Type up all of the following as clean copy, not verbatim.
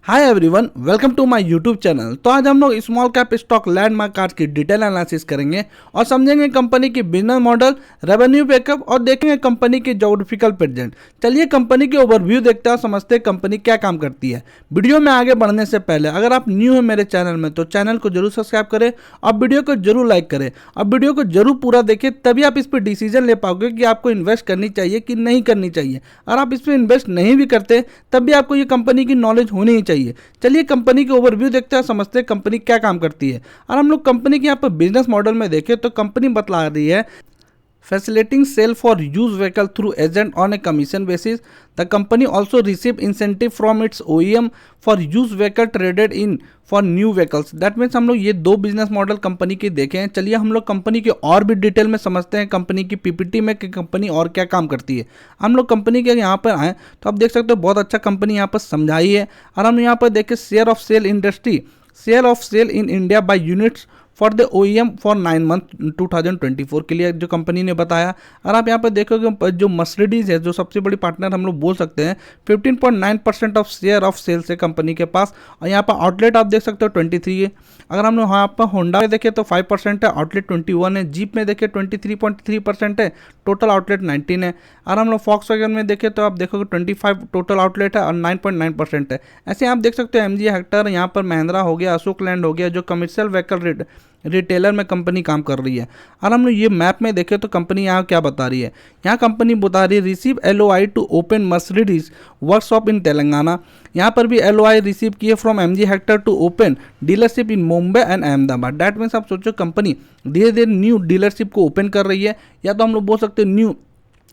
Hi everyone, welcome to my YouTube channel. तो आज हम लोग small cap stock landmark cars की डिटेल एनालिसिस करेंगे और समझेंगे कंपनी की बिजनेस मॉडल, रेवेन्यू बैकअप और देखेंगे कंपनी की ज्योग्राफिकल प्रेजेंट। चलिए कंपनी की ओवरव्यू देखते हैं और समझते हैं कंपनी क्या काम करती है। वीडियो में आगे बढ़ने से पहले अगर आप न्यू है मेरे चैनल में तो चैनल को जरूर सब्सक्राइब करें और वीडियो को जरूर लाइक करें और वीडियो को जरूर पूरा देखें, तभी आप इस पर डिसीजन ले पाओगे कि आपको इन्वेस्ट करनी चाहिए कि नहीं करनी चाहिए। और आप इस पर इन्वेस्ट नहीं भी करते तब भी आपको ये कंपनी की नॉलेज होनी ही चाहिए। चलिए कंपनी की ओवरव्यू देखते हैं, समझते हैं कंपनी क्या काम करती है। और हम लोग कंपनी के यहाँ पर बिजनेस मॉडल में देखें तो कंपनी बतला रही है facilitating sale for used vehicle through agent on a commission basis. The company also receive incentive from its OEM for used vehicle traded in for new vehicles. That means हम लोग ये दो बिजनेस मॉडल कंपनी के देखे हैं। चलिए हम लोग कंपनी के और भी डिटेल में समझते हैं कंपनी की पीपीटी में कि कंपनी और क्या काम करती है। हम लोग कंपनी के यहाँ पर आए तो आप देख सकते हो बहुत अच्छा कंपनी यहाँ पर समझाई है। और हम यहाँ पर देखें share of sale industry, share of sale in India by units for the OEM for 9 month 2024 के लिए जो कंपनी ने बताया। और आप यहाँ पर देखोगे जो मर्सिडीज है, जो सबसे बड़ी पार्टनर हम लोग बोल सकते हैं, 15.9% ऑफ शेयर ऑफ सेल्स है कंपनी के पास। और यहाँ पर आउटलेट आप देख सकते हो 23 है। अगर हम लोग यहाँ पर होंडा में देखें तो 5% है, आउटलेट 21 है। जीप में देखें 23.3% है, टोटल आउटलेट 19 है। और हम लोग फॉक्सवैगन में देखें तो आप देखोगे 25 टोटल आउटलेट है और 9.9% है। ऐसे आप देख सकते हो MG हेक्टर, यहाँ पर महिंद्रा हो गया, अशोक लैंड हो गया, जो कमर्शियल व्हीकल रिटेलर में कंपनी काम कर रही है। और हम लोग ये मैप में देखें तो कंपनी यहाँ क्या बता रही है। यहाँ कंपनी बता रही है receive LOI to open Mercedes workshop in Telangana. यहाँ पर भी LOI रिसीव किए from MG Hector to open dealership in Mumbai and Ahmedabad. That means आप सोचो कंपनी धीरे धीरे न्यू डीलरशिप को ओपन कर रही है, या तो हम लोग बोल सकते हैं न्यू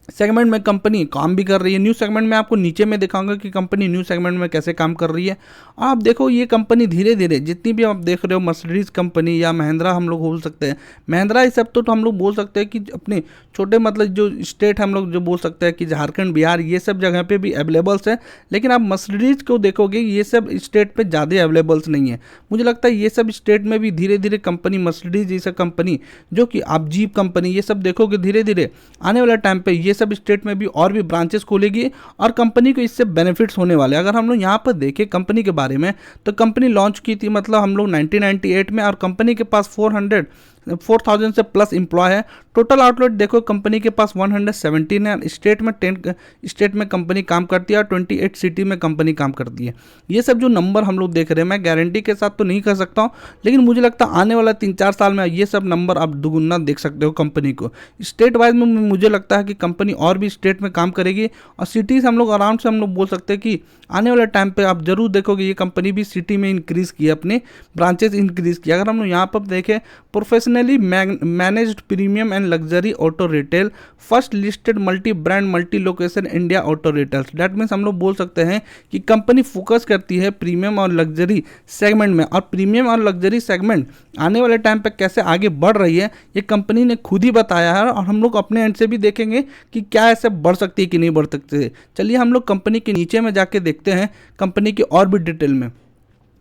सेगमेंट में कंपनी काम भी कर रही है। न्यू सेगमेंट में आपको नीचे में दिखाऊंगा कि कंपनी न्यू सेगमेंट में कैसे काम कर रही है। आप देखो ये कंपनी धीरे धीरे जितनी भी आप देख रहे हो मर्सिडीज कंपनी या महिंद्रा हम लोग बोल सकते हैं, महिंद्रा ये सब तो हम लोग बोल सकते हैं कि अपने छोटे मतलब जो स्टेट हम लोग जो बोल सकते हैं कि झारखंड, बिहार, ये सब जगह पे भी अवेलेबल्स है। लेकिन आप मर्सिडीज को देखोगे ये सब स्टेट पे ज़्यादा अवेलेबल्स नहीं है। मुझे लगता है ये सब स्टेट में भी धीरे धीरे कंपनी मर्सिडीज जैसा कंपनी, जो कि आप जीप कंपनी, ये सब देखोगे धीरे धीरे आने वाले टाइम पे ये सब स्टेट में भी और भी ब्रांचेस खोलेगी और कंपनी को इससे बेनिफिट्स होने वाले। अगर हम लोग यहाँ पर देखें कंपनी के बारे में तो कंपनी लॉन्च की थी मतलब हम लोग 1998 में, और कंपनी के पास 4,000 से प्लस एम्प्लॉय है। टोटल आउटलेट देखो कंपनी के पास 117 है। स्टेट में 10 स्टेट में कंपनी काम करती है और 28 सिटी में कंपनी काम करती है। ये सब जो नंबर हम लोग देख रहे हैं, मैं गारंटी के साथ तो नहीं कर सकता हूँ, लेकिन मुझे लगता है आने वाला 3-4 साल में ये सब नंबर आप दुगुना देख सकते हो कंपनी को। स्टेट वाइज में मुझे लगता है कि कंपनी और भी स्टेट में काम करेगी और सिटीज़ हम लोग आराम से हम लोग बोल सकते हैं कि आने वाले टाइम पे आप जरूर देखोगे ये कंपनी भी सिटी में इंक्रीज़ की, अपने ब्रांचेस इंक्रीज़ किया। अगर हम लोग यहाँ पर देखें professionally managed premium and luxury auto retail, first listed multi brand multi location India auto retails. That means हम लोग बोल सकते हैं कि कंपनी फोकस करती है प्रीमियम और लग्जरी सेगमेंट में, और प्रीमियम और लग्जरी सेगमेंट आने वाले टाइम पे कैसे आगे बढ़ रही है ये कंपनी ने खुद ही बताया है। और हम लोग अपने एंड से भी देखेंगे कि क्या ऐसे बढ़ सकती है कि नहीं बढ़ सकती है। चलिए हम लोग कंपनी के नीचे में जाके देखते हैं कंपनी की और भी डिटेल में।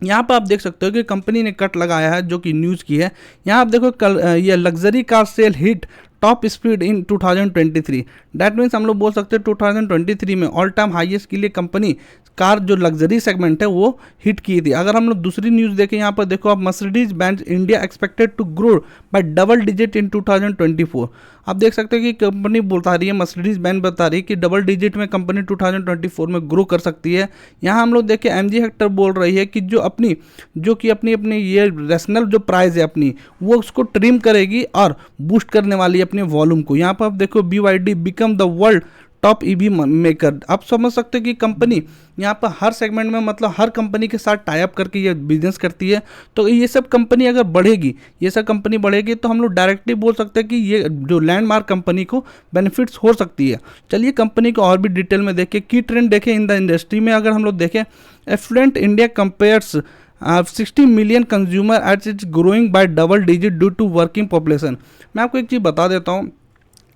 यहाँ पर आप देख सकते हो कि कंपनी ने कट लगाया है जो कि न्यूज़ की है। यहाँ आप देखो कल ये luxury car sale hit top speed in 2023। That means हम लोग बोल सकते हैं 2023 में ऑल टाइम हाईएस्ट के लिए कंपनी कार जो लग्जरी सेगमेंट है वो हिट की थी। अगर हम लोग दूसरी न्यूज़ देखें, यहाँ पर देखो आप Mercedes Benz India expected to grow by double digit in 2024। आप देख सकते हैं कि कंपनी बता रही है, मर्सिडीज बेंज बता रही है कि डबल डिजिट में कंपनी 2024 में ग्रो कर सकती है। यहाँ हम लोग देखें MG हेक्टर बोल रही है कि जो कि अपनी ये रेशनल जो प्राइस है अपनी, वो उसको ट्रिम करेगी और बूस्ट करने वाली है अपने वॉल्यूम को। यहाँ पर आप देखो BYD become the world top EV maker. आप समझ सकते हो कि कंपनी यहाँ पर हर सेगमेंट में मतलब हर कंपनी के साथ टाई अप करके ये बिजनेस करती है। तो ये सब कंपनी अगर बढ़ेगी, ये सब कंपनी बढ़ेगी तो हम लोग डायरेक्टली बोल सकते हैं कि ये जो लैंडमार्क कंपनी को बेनिफिट्स हो सकती है। चलिए कंपनी को और भी डिटेल में देखें, की ट्रेंड देखें इन द इंडस्ट्री में। अगर हम लोग देखें affluent India compares 60 million consumer at its growing by double digit due to working population. मैं आपको एक चीज़ बता देता हूँ,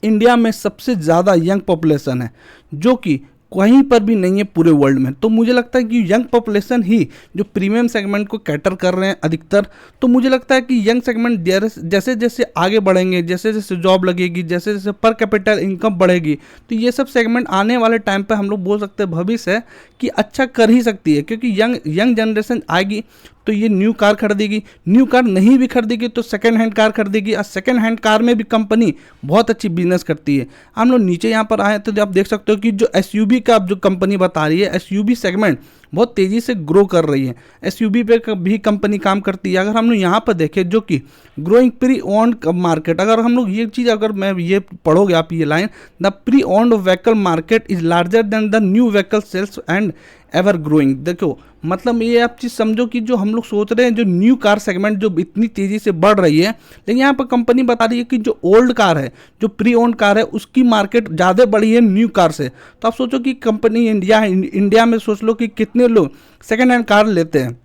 इंडिया में सबसे ज़्यादा यंग पॉपुलेशन है, जो कि कहीं पर भी नहीं है पूरे वर्ल्ड में। तो मुझे लगता है कि यंग पॉपुलेशन ही जो प्रीमियम सेगमेंट को कैटर कर रहे हैं अधिकतर। तो मुझे लगता है कि यंग सेगमेंट जैसे जैसे आगे बढ़ेंगे, जैसे जैसे जॉब लगेगी, जैसे जैसे पर कैपिटल इनकम बढ़ेगी, तो ये सब सेगमेंट आने वाले टाइम पे हम लोग बोल सकते हैं भविष्य है कि अच्छा कर ही सकती है, क्योंकि यंग जनरेशन आएगी तो ये न्यू कार खरीदेगी, न्यू कार नहीं भी खरीदेगी तो सेकंड हैंड कार खरीदेगी, और सेकंड हैंड कार में भी कंपनी बहुत अच्छी बिजनेस करती है। हम लोग नीचे यहाँ पर आए तो आप देख सकते हो कि जो एसयूवी का जो कंपनी बता रही है, एसयूवी सेगमेंट बहुत तेज़ी से ग्रो कर रही है, एसयूवी पे भी कंपनी काम करती है। अगर हम लोग यहाँ पर देखें जो कि ग्रोइंग प्री ओन्ड मार्केट, अगर हम लोग ये चीज़ अगर मैं ये पढ़ोगे आप ये line, the pre owned vehicle market is larger than the new vehicle sales and ever growing. देखो मतलब ये आप चीज़ समझो कि जो हम लोग सोच रहे हैं जो न्यू कार सेगमेंट जो इतनी तेज़ी से बढ़ रही है, लेकिन यहाँ पर कंपनी बता रही है कि जो ओल्ड कार है, जो प्री ओन्ड कार है, उसकी मार्केट ज़्यादा बढ़ी है न्यू कार से। तो आप सोचो कि कंपनी इंडिया में सोच लो कि कितने लोग सेकेंड हैंड कार लेते हैं,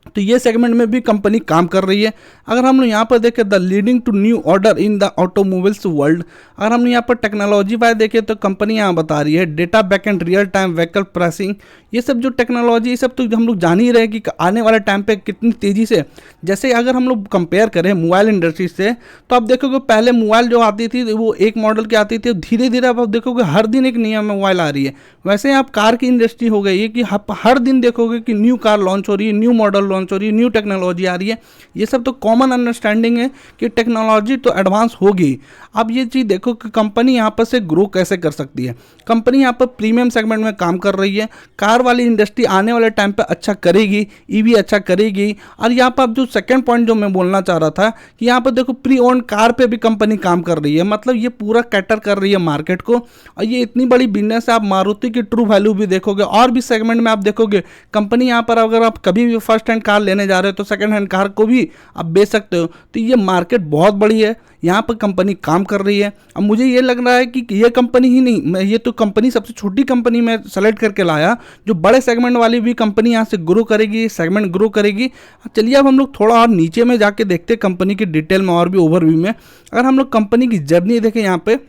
तो ये सेगमेंट में भी कंपनी काम कर रही है। अगर हम लोग यहाँ पर देखें the leading to new order in the automobiles world, अगर हम यहाँ पर टेक्नोलॉजी वाइज देखें तो कंपनी यहाँ बता रही है data backend, real time vehicle pricing, ये सब जो टेक्नोलॉजी, ये सब तो हम लोग जान ही रहे हैं कि आने वाले टाइम पे कितनी तेज़ी से, जैसे अगर हम लोग कंपेयर करें मोबाइल इंडस्ट्री से, तो आप देखोगे पहले मोबाइल जो आती थी वो एक मॉडल की आती थी, धीरे धीरे आप देखोगे हर दिन एक नया मोबाइल आ रही है। वैसे आप कार की इंडस्ट्री हो गई है कि हर दिन देखोगे कि न्यू कार लॉन्च हो रही है, न्यू मॉडल लॉन्च हो रही है, न्यू टेक्नोलॉजी आ रही है। ये सब तो कॉमन अंडरस्टैंडिंग है कि टेक्नोलॉजी तो एडवांस होगी। अब ये चीज़ देखो कि कंपनी यहाँ पर से ग्रो कैसे कर सकती है। कंपनी यहाँ पर प्रीमियम सेगमेंट में काम कर रही है, कार वाली इंडस्ट्री आने वाले टाइम पे अच्छा करेगी, ईवी अच्छा करेगी। और यहाँ पर जो सेकंड पॉइंट जो मैं बोलना चाह रहा था कि यहाँ पर देखो प्री ओन्ड कार पे भी कंपनी काम कर रही है, मतलब ये पूरा कैटर कर रही है मार्केट को, और ये इतनी बड़ी बिजनेस है। आप मारुति की ट्रू वैल्यू भी देखोगे और भी सेगमेंट में आप देखोगे कंपनी यहाँ पर, अगर आप कभी भी फर्स्ट हैंड कार लेने जा रहे हो तो सेकंड हैंड कार को भी आप बेच सकते हो। तो ये मार्केट बहुत बड़ी है, यहाँ पर कंपनी काम कर रही है। अब मुझे ये लग रहा है कि ये कंपनी ही नहीं, मैं ये तो कंपनी सबसे छोटी कंपनी में सेलेक्ट करके लाया, जो बड़े सेगमेंट वाली भी कंपनी यहाँ से ग्रो करेगी, सेगमेंट ग्रो करेगी। चलिए अब हम लोग थोड़ा और नीचे में जाके देखते हैं कंपनी की डिटेल में और भी ओवरव्यू में। अगर हम लोग कंपनी की जर्नी देखें यहाँ पे,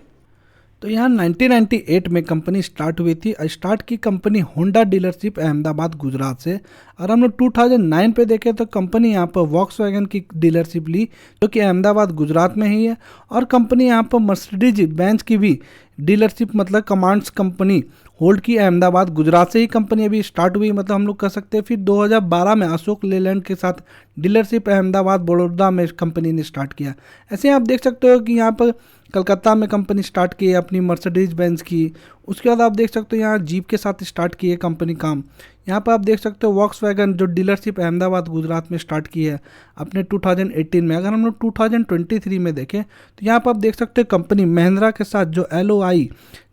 तो यहाँ 1998 में कंपनी स्टार्ट हुई थी। स्टार्ट की company Honda dealership Ahmedabad Gujarat से। और हम लोग 2009 पे देखें तो कंपनी यहाँ पर वॉक्सवैगन की डीलरशिप ली, जो कि अहमदाबाद गुजरात में ही है। और कंपनी यहाँ पर मर्सिडीज बेंज की भी डीलरशिप, मतलब कमांड्स कंपनी होल्ड की अहमदाबाद गुजरात से ही कंपनी अभी स्टार्ट हुई, मतलब हम लोग कह सकते हैं। फिर 2012 में अशोक लेलैंड के साथ डीलरशिप अहमदाबाद बड़ौदा में कंपनी ने स्टार्ट किया। ऐसे आप देख सकते हो कि यहाँ पर कलकत्ता में कंपनी स्टार्ट की है अपनी मर्सिडीज बेंज की। उसके बाद आप देख सकते हो यहाँ जीप के साथ स्टार्ट की है कंपनी काम। यहाँ पर आप देख सकते हो वॉक्सवैगन जो डीलरशिप अहमदाबाद गुजरात में स्टार्ट की है अपने 2018 में। अगर हम लोग 2023 में देखें तो यहाँ पर आप देख सकते हो कंपनी महिंद्रा के साथ जो LOI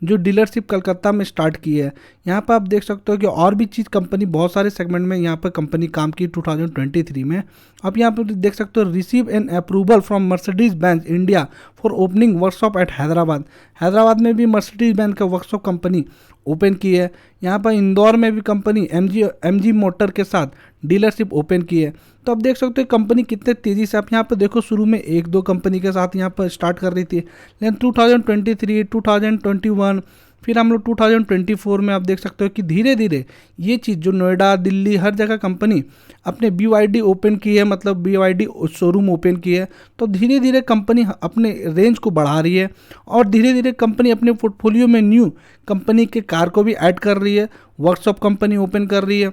जो डीलरशिप कलकत्ता में स्टार्ट की है। यहाँ पर आप देख सकते हो कि और भी चीज़ कंपनी बहुत सारे सेगमेंट में यहाँ पर कंपनी काम की 2023 में। आप यहाँ पर देख सकते हो receive an approval from Mercedes Benz India for opening workshop at Hyderabad. Hyderabad में भी मर्सिडीज बेंज का वर्कशॉप कंपनी ओपन की है। यहाँ पर इंदौर में भी कंपनी MG मोटर के साथ डीलरशिप ओपन की है। तो आप देख सकते हो कंपनी कितने तेज़ी से, आप यहाँ पर देखो शुरू में एक दो कंपनी के साथ यहाँ पर स्टार्ट कर रही थी, लेकिन 2023, 2021, फिर हम लोग 2024 में आप देख सकते हो कि धीरे धीरे ये चीज़ जो नोएडा, दिल्ली, हर जगह कंपनी अपने BYD ओपन की है, मतलब BYD शोरूम ओपन की है। तो धीरे धीरे कंपनी अपने रेंज को बढ़ा रही है और धीरे धीरे कंपनी अपने पोर्टफोलियो में न्यू कंपनी के कार को भी ऐड कर रही है, वर्कशॉप कंपनी ओपन कर रही है।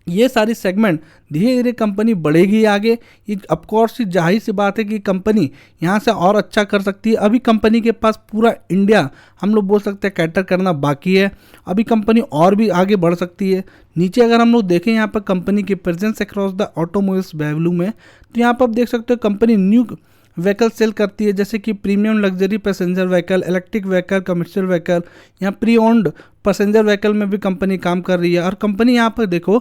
ये सारी सेगमेंट धीरे धीरे कंपनी बढ़ेगी आगे। ये ऑफकोर्स जाहिर सी बात है कि कंपनी यहाँ से और अच्छा कर सकती है। अभी कंपनी के पास पूरा इंडिया हम लोग बोल सकते हैं कैटर करना बाकी है, अभी कंपनी और भी आगे बढ़ सकती है। नीचे अगर हम लोग देखें यहाँ पर कंपनी की presence across the automobiles value में, तो यहाँ पर आप देख सकते हो कंपनी न्यू व्हीकल सेल करती है, जैसे कि premium luxury passenger vehicle, electric vehicle, commercial vehicle. यहाँ प्री ओन्ड पैसेंजर व्हीकल में भी कंपनी काम कर रही है। और कंपनी यहाँ पर देखो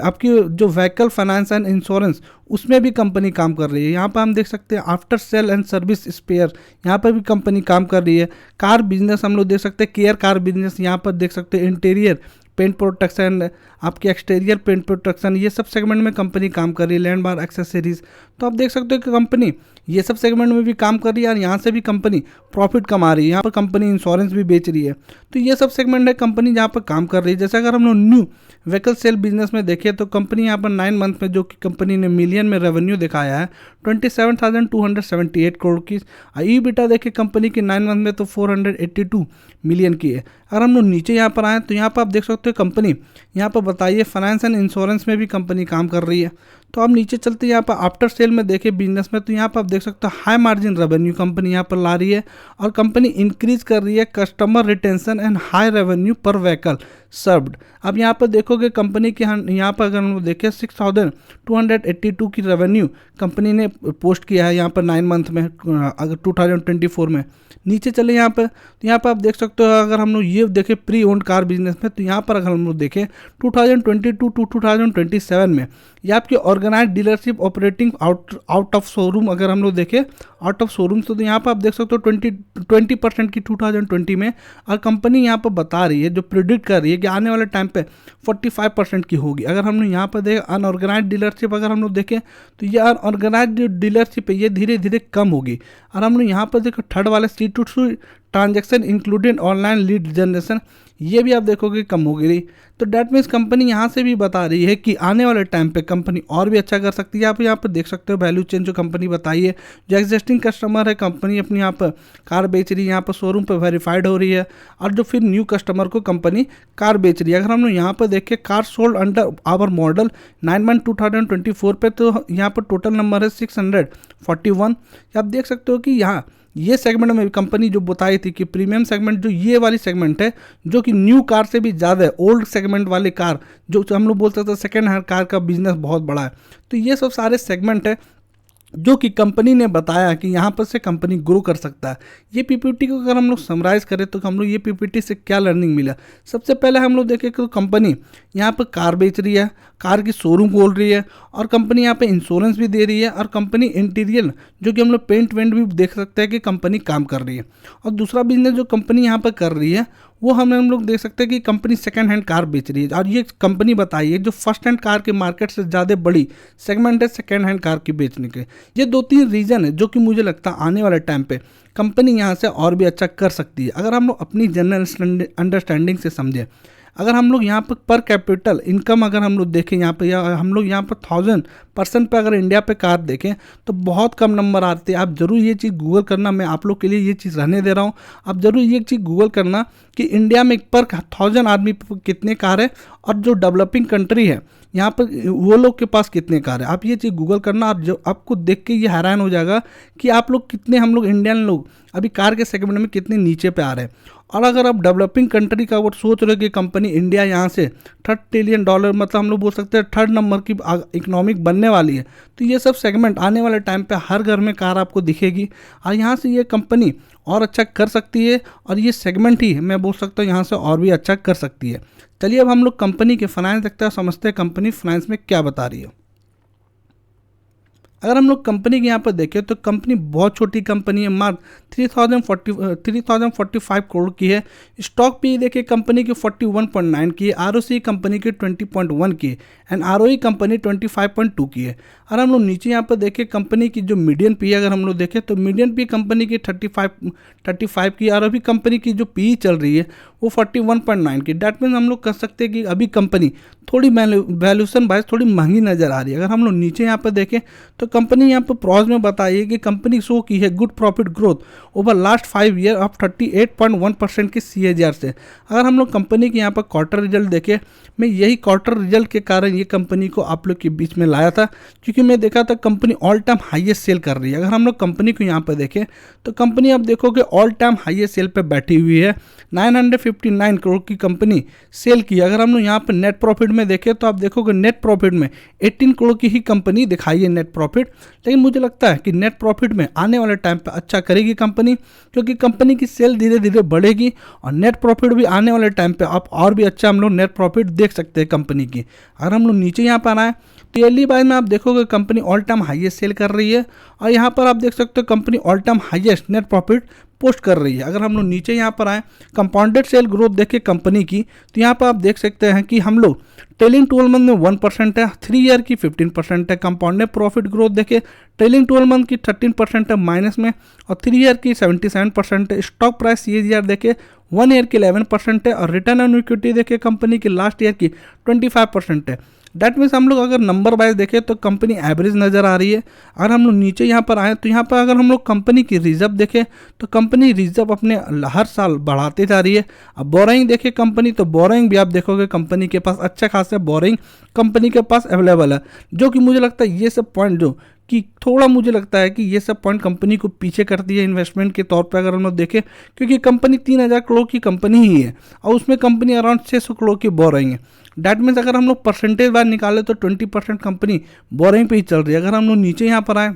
आपकी जो व्हीकल फाइनेंस एंड इंश्योरेंस उसमें भी कंपनी काम कर रही है। यहाँ पर हम देख सकते हैं after sale and service spare, यहाँ पर भी कंपनी काम कर रही है। कार बिजनेस हम लोग देख सकते हैं, केयर कार बिजनेस, यहाँ पर देख सकते हैं इंटीरियर पेंट प्रोटेक्शन, आपके एक्सटीरियर पेंट प्रोटेक्शन, ये सब सेगमेंट में कंपनी काम कर रही है, लैंड बार एक्सेसरीज। तो आप देख सकते हो कि कंपनी ये सब सेगमेंट में भी काम कर रही है और यहाँ से भी कंपनी प्रॉफिट कमा रही है। यहाँ पर कंपनी इंश्योरेंस भी बेच रही है। तो ये सब सेगमेंट है कंपनी जहाँ पर काम कर रही है। जैसे अगर हम लोग न्यू व्हीकल सेल बिजनेस में देखें तो कंपनी यहाँ पर 9 मंथ में जो कि कंपनी ने मिलियन में रेवेन्यू दिखाया है 27,278 करोड़ की। ईबिटा देखें कंपनी की 9 मंथ में तो 482 मिलियन की है। अगर हम लोग नीचे यहाँ पर आएँ तो यहाँ पर आप देख सकते हो कंपनी यहाँ पर बताइए फाइनेंस एंड इंश्योरेंस में भी कंपनी काम कर रही है। तो आप नीचे चलते यहाँ पर आफ्टर सेल में देखें बिजनेस में, तो यहाँ पर आप देख सकते हो हाई मार्जिन रेवेन्यू कंपनी यहाँ पर ला रही है और कंपनी इंक्रीज कर रही है customer retention and high revenue पर व्हीकल सर्व्ड। अब यहाँ पर देखोगे कंपनी के यहाँ पर अगर हम लोग देखें 6,282 की रेवेन्यू कंपनी ने पोस्ट किया है यहाँ पर 9 मंथ में अगर 2024 में। नीचे चले यहाँ पर तो यहाँ पर आप देख सकते हो अगर हम लोग ये देखें प्री ओन्ड कार बिजनेस में, तो यहाँ पर अगर हम लोग देखें 2022 टू 2027 में ये आपकी organise dealership operating out of showroom, अगर हम लोग देखें आउट ऑफ शोरूम तो यहाँ पर आप देख सकते हो 20% की 2020 में। और कंपनी यहाँ पर बता रही है, जो प्रिडिक्ट कर रही है कि आने वाले टाइम पे 45% की होगी। अगर हम लोग यहाँ पर देखें अनऑर्गेनाइज डीलरशिप अगर हम लोग देखें तो ये अनऑर्गेनाइज जो डीलरशिप है ये धीरे धीरे कम होगी। और हम लोग यहाँ पर देखो थर्ड वाले C2C transaction included online lead generation, ये भी आप देखोगे कम हो गई। तो डैट मीन्स कंपनी यहाँ से भी बता रही है कि आने वाले टाइम पे कंपनी और भी अच्छा कर सकती है। आप यहाँ पर देख सकते हो वैल्यू चेन जो कंपनी बताई है, जो एग्जिस्टिंग कस्टमर है कंपनी अपनी यहाँ पर कार बेच रही है, यहाँ पर शोरूम पर वेरीफाइड हो रही है, और जो फिर न्यू कस्टमर को कंपनी कार बेच रही है। अगर हम लोग यहाँ पर देखें car sold under our model 9 month 2024 पे, तो यहाँ पर टोटल नंबर है 641। आप देख सकते हो कि यहाँ ये सेगमेंट में कंपनी जो बताई थी कि प्रीमियम सेगमेंट जो ये वाली सेगमेंट है जो कि न्यू कार से भी ज़्यादा है, ओल्ड सेगमेंट वाली कार जो हम लोग बोल सकते हैं सेकेंड हैंड कार का बिजनेस बहुत बड़ा है। तो ये सब सारे सेगमेंट है जो कि कंपनी ने बताया कि यहाँ पर से कंपनी ग्रो कर सकता है। ये पीपीटी को अगर हम लोग समराइज़ करें तो हम लोग ये पीपीटी से क्या लर्निंग मिला। सबसे पहले हम लोग देखें कि कंपनी यहाँ पर कार बेच रही है, कार की शोरूम खोल रही है, और कंपनी यहाँ पे इंश्योरेंस भी दे रही है, और कंपनी इंटीरियर जो कि हम लोग पेंट वेंट भी देख सकते हैं कि कंपनी काम कर रही है। और दूसरा बिजनेस जो कंपनी यहाँ पर कर रही है वो हम लोग देख सकते हैं कि कंपनी सेकंड हैंड कार बेच रही है। और ये कंपनी बताइए जो फर्स्ट हैंड कार के मार्केट से ज़्यादा बड़ी सेगमेंट है सेकंड हैंड कार की बेचने के। ये 2-3 रीज़न है जो कि मुझे लगता है आने वाले टाइम पे कंपनी यहाँ से और भी अच्छा कर सकती है। अगर हम लोग अपनी जनरल अंडरस्टैंडिंग से समझें, अगर हम लोग यहाँ पर कैपिटल इनकम अगर हम लोग देखें यहाँ पे, या हम लोग यहाँ पर 1000% पे अगर इंडिया पे कार देखें तो बहुत कम नंबर आते हैं। आप ज़रूर ये चीज़ गूगल करना, मैं आप लोग के लिए ये चीज़ रहने दे रहा हूँ। आप ज़रूर ये चीज़ गूगल करना कि इंडिया में पर 1000 आदमी पर कितने कार है, और जो डेवलपिंग कंट्री है यहाँ पर वो लोग के पास कितने कार है। आप ये चीज़ गूगल करना, और जो आपको देख के ये हैरान हो जाएगा कि आप लोग कितने, हम लोग इंडियन लोग अभी कार के सेगमेंट में कितने नीचे पे आ रहे हैं। और अगर आप डेवलपिंग कंट्री का वो सोच रहे हो कि कंपनी इंडिया यहाँ से $3 ट्रिलियन मतलब हम लोग बोल सकते हैं 3rd नंबर की इकोनॉमिक बनने वाली है, तो ये सब सेगमेंट आने वाले टाइम पे हर घर में कार आपको दिखेगी, और यहाँ से ये कंपनी और अच्छा कर सकती है। और ये सेगमेंट ही मैं बोल सकता हूँ यहाँ से और भी अच्छा कर सकती है। चलिए अब हम लोग कंपनी के फाइनेंस देखते हैं, समझते हैं कंपनी फाइनेंस में क्या बता रही है। अगर हम लोग कंपनी के यहाँ पर देखें तो कंपनी बहुत छोटी कंपनी है, मात्र 3045 करोड़ की है। स्टॉक पी देखिए कंपनी की 41.9 की है, ROC कंपनी की 20.1 की है, एंड ROE कंपनी 25.2 की है। अगर हम लोग नीचे यहाँ पर देखें कंपनी की जो मीडियन पी अगर हम लोग देखें तो मीडियन पी कंपनी की 35 की, और अभी कंपनी की जो पी चल रही है वो 41.9 की। डैट मीन्स हम लोग कह सकते हैं कि अभी कंपनी थोड़ी वैल्यूएशन वाइज थोड़ी महंगी नज़र आ रही है। अगर हम लोग नीचे यहाँ पर देखें तो कंपनी यहाँ पर प्रॉज में बताइए कि कंपनी शो की है good profit growth over last 5 year of 38.1% की CAGR से। अगर हम लोग कंपनी के यहाँ पर क्वार्टर रिजल्ट देखें, मैं यही क्वार्टर रिजल्ट के कारण ये कंपनी को आप लोग के बीच में लाया था, क्योंकि मैं देखा था company all time highest sale कर रही है। अगर हम लोग कंपनी को यहाँ पर देखें तो कंपनी आप देखोगे ऑल टाइम हाईएस्ट सेल पे बैठी हुई है, 959 करोड़ की कंपनी सेल की। अगर हम लोग यहाँ पर नेट प्रॉफिट में देखें तो आप देखोगे नेट प्रॉफिट में 18 करोड़ की ही कंपनी दिखाई है नेट प्रॉफिट। लेकिन मुझे लगता है कि नेट प्रॉफिट में आने वाले टाइम पे अच्छा करेगी कंपनी, क्योंकि कंपनी की सेल धीरे धीरे बढ़ेगी, और नेट प्रॉफिट भी आने वाले टाइम पे आप और भी अच्छा हम लोग नेट प्रॉफिट देख सकते हैं कंपनी की। अगर हम लोग नीचे यहाँ पर आए तो ईयरली वाइज में आप देखोगे company all time highest sale कर रही है, और यहाँ पर आप देख सकते हो company all time highest net profit post कर रही है। अगर हम लोग नीचे यहाँ पर आए, कंपाउंडेड सेल ग्रोथ देखें कंपनी की, तो यहाँ पर आप देख सकते हैं कि हम लोग ट्रेलिंग 12 मंथ में 1% है, 3 ईयर की 15% है। कंपाउंडेड प्रॉफिट ग्रोथ देखें ट्रेलिंग 12 मंथ की 13% है माइनस में, और 3 ईयर की 77% है। स्टॉक प्राइस CAGR देखें 1 ईयर की 11% है, और रिटर्न ऑन इक्विटी देखें कंपनी की लास्ट ईयर की 25% है। डैट मीन्स हम लोग अगर नंबर वाइज देखें तो कंपनी एवरेज नज़र आ रही है। अगर हम लोग नीचे यहाँ पर आए तो यहाँ पर अगर हम लोग कंपनी की रिजर्व देखें तो कंपनी रिजर्व अपने हर साल बढ़ाते जा रही है। अब बोरोइंग देखें कंपनी, तो बोरोइंग भी आप देखोगे कंपनी के पास अच्छा खासा बोरोइंग कंपनी के पास अवेलेबल है, जो कि मुझे लगता है ये सब पॉइंट जो कि थोड़ा मुझे लगता है कि ये सब पॉइंट कंपनी को पीछे करती है इन्वेस्टमेंट के तौर पे अगर हम लोग देखें, क्योंकि कंपनी 3000 करोड़ की कंपनी ही है और उसमें कंपनी अराउंड 600 करोड़ की बोरोइंग है। डैट मीन्स अगर हम लोग परसेंटेज बार निकाले तो 20% कंपनी बोरोइंग पे ही चल रही है। अगर हम लोग नीचे यहाँ पर आए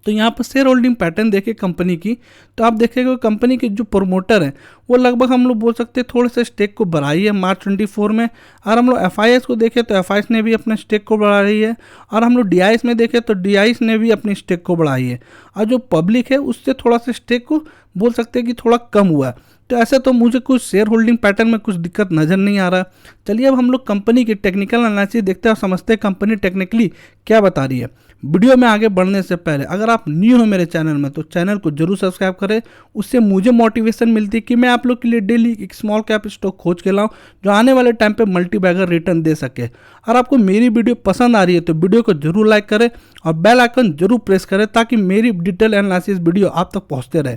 तो यहाँ पर शेयर होल्डिंग पैटर्न देखें कंपनी की, तो आप देखेंगे कंपनी के जो प्रमोटर हैं वो लगभग हम लोग बोल सकते हैं थोड़े से स्टेक को बढ़ाई है मार्च 24 में। और हम लोग FIS को देखें तो FIS ने भी अपने स्टेक को बढ़ा रही है, और हम लोग DIS में देखें तो DIS ने भी अपनी स्टेक को बढ़ाई है, और जो पब्लिक है उससे थोड़ा सा स्टेक को बोल सकते हैं कि थोड़ा कम हुआ है। तो ऐसे तो मुझे कुछ शेयर होल्डिंग पैटर्न में कुछ दिक्कत नज़र नहीं आ रहा। चलिए अब हम लोग कंपनी की टेक्निकल एनालिसिस देखते हैं और समझते हैं कंपनी टेक्निकली क्या बता रही है। वीडियो में आगे बढ़ने से पहले अगर आप न्यू हो मेरे चैनल में तो चैनल को जरूर सब्सक्राइब करें, उससे मुझे मोटिवेशन मिलती है कि मैं आप लोग के लिए डेली एक स्मॉल कैप स्टॉक खोज के लाऊं जो आने वाले टाइम पे मल्टी बैगर रिटर्न दे सके। और आपको मेरी वीडियो पसंद आ रही है तो वीडियो को जरूर लाइक करें और बेल आइकन जरूर प्रेस करें ताकि मेरी डिटेल एनालिसिस वीडियो आप तक पहुँचते रहे।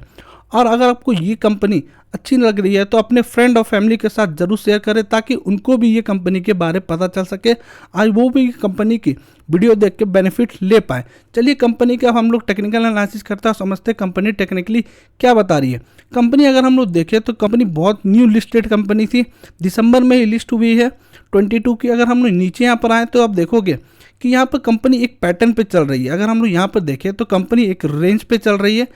और अगर आपको ये कंपनी अच्छी लग रही है तो अपने फ्रेंड और फैमिली के साथ जरूर शेयर करें ताकि उनको भी ये कंपनी के बारे में पता चल सके, आज वो भी कंपनी की वीडियो देख के बेनिफिट ले पाए। चलिए कंपनी का हम लोग टेक्निकल एनालिसिस करते हैं, समझते हैं कंपनी टेक्निकली क्या बता रही है। कंपनी अगर हम लोग देखें तो कंपनी बहुत न्यू लिस्टेड कंपनी थी, दिसंबर में ही लिस्ट हुई है 22 की। अगर हम लोग नीचे यहाँ पर आए तो आप देखोगे कि यहाँ पर कंपनी एक पैटर्न पे चल रही है। अगर हम लोग यहाँ पर देखें तो कंपनी एक रेंज पे चल रही है,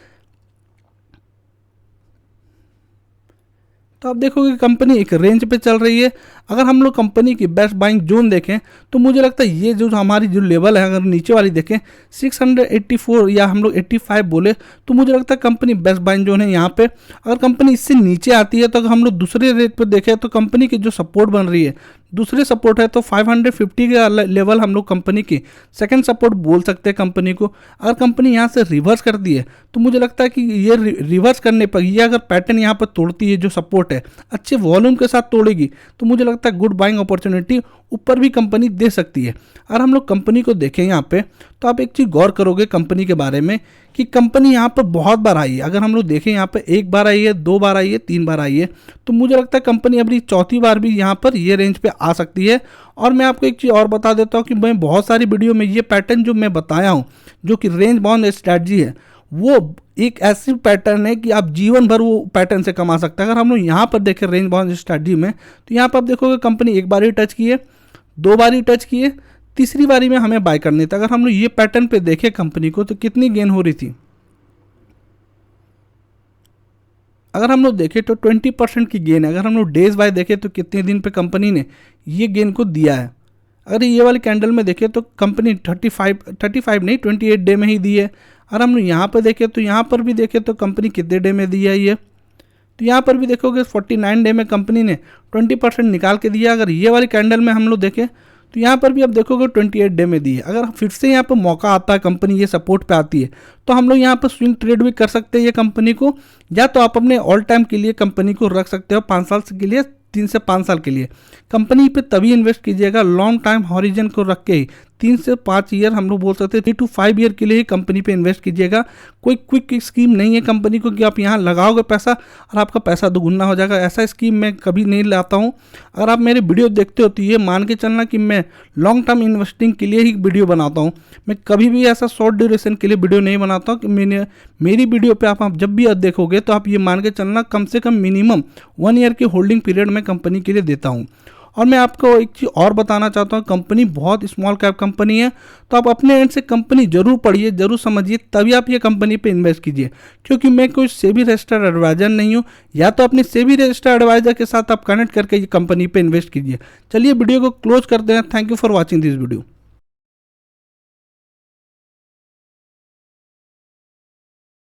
तो आप देखोगे कंपनी एक रेंज पे चल रही है। अगर हम लोग कंपनी की बेस्ट बाइंग जोन देखें तो मुझे लगता है ये जो हमारी जो लेवल है, अगर नीचे वाली देखें 684 या हम लोग 85 बोले तो मुझे लगता है कंपनी बेस्ट बाइंग जोन है यहाँ पे। अगर कंपनी इससे नीचे आती है तो अगर हम लोग दूसरे रेट पे देखें तो कंपनी की जो सपोर्ट बन रही है, दूसरे सपोर्ट है तो 550 का लेवल हम लोग कंपनी की सेकंड सपोर्ट बोल सकते हैं कंपनी को। अगर कंपनी यहाँ से रिवर्स करती है तो मुझे लगता है कि ये रिवर्स करने पर ये अगर पैटर्न यहाँ पर तोड़ती है, जो सपोर्ट है अच्छे वॉल्यूम के साथ तोड़ेगी तो मुझे लगता है गुड बाइंग अपॉर्चुनिटी ऊपर भी कंपनी दे सकती है। अगर हम लोग कंपनी को देखें यहाँ पे तो आप एक चीज़ गौर करोगे कंपनी के बारे में कि कंपनी यहाँ पर बहुत बार आई है। अगर हम लोग देखें यहाँ पर एक बार आई है, 2 बार आई है, 3 बार आई है, तो मुझे लगता है कंपनी अपनी चौथी बार भी यहाँ पर ये रेंज पे आ सकती है। और मैं आपको एक चीज़ और बता देता हूँ कि मैं बहुत सारी वीडियो में ये पैटर्न जो मैं बताया हूँ जो कि रेंज बाउंड स्ट्रैटेजी है, वो एक ऐसी पैटर्न है कि आप जीवन भर वो पैटर्न से कमा सकते हैं। अगर हम लोग यहाँ पर देखें रेंज बाउंड स्ट्रैटेजी में तो यहाँ पर आप देखोगे कंपनी एक बार ही टच की है, 2 बार ही टच की है, तीसरी बारी में हमें बाय करनी थी। अगर हम लोग ये पैटर्न पे देखें कंपनी को तो कितनी गेन हो रही थी, अगर हम लोग देखें तो 20% की गेन है। अगर हम लोग डेज बाय देखें तो कितने दिन पे कंपनी ने ये गेन को दिया है। अगर ये वाली कैंडल में देखें तो कंपनी 35 नहीं 28 डे में ही दी है। अगर हम लोग यहाँ पर देखें तो यहाँ पर भी देखें तो कंपनी कितने डे में दी है ये, तो यहाँ पर भी देखोगे 49 डे में कंपनी ने 20% निकाल के दिया। अगर ये वाली कैंडल में हम लोग देखें तो यहाँ पर भी आप देखोगे 28 डे में दी है। अगर फिर से यहाँ पर मौका आता है, कंपनी ये सपोर्ट पे आती है, तो हम लोग यहाँ पर स्विंग ट्रेड भी कर सकते हैं ये कंपनी को, या तो आप अपने ऑल टाइम के लिए कंपनी को रख सकते हो 5 साल के लिए, 3 से 5 साल के लिए। कंपनी पे तभी इन्वेस्ट कीजिएगा लॉन्ग टाइम हॉरिजन को रख के ही, 3 से 5 ईयर हम लोग बोल सकते हैं 3 to 5 ईयर के लिए ही कंपनी पे इन्वेस्ट कीजिएगा। कोई क्विक स्कीम नहीं है कंपनी को कि आप यहाँ लगाओगे पैसा और आपका पैसा दोगुना हो जाएगा, ऐसा स्कीम मैं कभी नहीं लाता हूँ। अगर आप मेरे वीडियो देखते हो तो ये मान के चलना कि मैं लॉन्ग टर्म इन्वेस्टिंग के लिए ही वीडियो बनाता हूँ। मैं कभी भी ऐसा शॉर्ट ड्यूरेशन के लिए वीडियो नहीं बनाता हूँ कि मेरी वीडियो पे आप जब भी देखोगे तो आप ये मान के चलना कम से कम मिनिमम 1 ईयर की होल्डिंग पीरियड में कंपनी के लिए देता हूँ। और मैं आपको एक चीज़ और बताना चाहता हूँ, कंपनी बहुत स्मॉल कैप कंपनी है, तो आप अपने एंड से कंपनी जरूर पढ़िए, जरूर समझिए, तभी आप ये कंपनी पे इन्वेस्ट कीजिए। क्योंकि मैं कोई सेबी रजिस्टर्ड एडवाइजर नहीं हूँ, या तो अपने सेबी रजिस्टर्ड एडवाइजर के साथ आप कनेक्ट करके ये कंपनी पे इन्वेस्ट कीजिए। चलिए वीडियो को क्लोज करते हैं। Thank you for watching this video.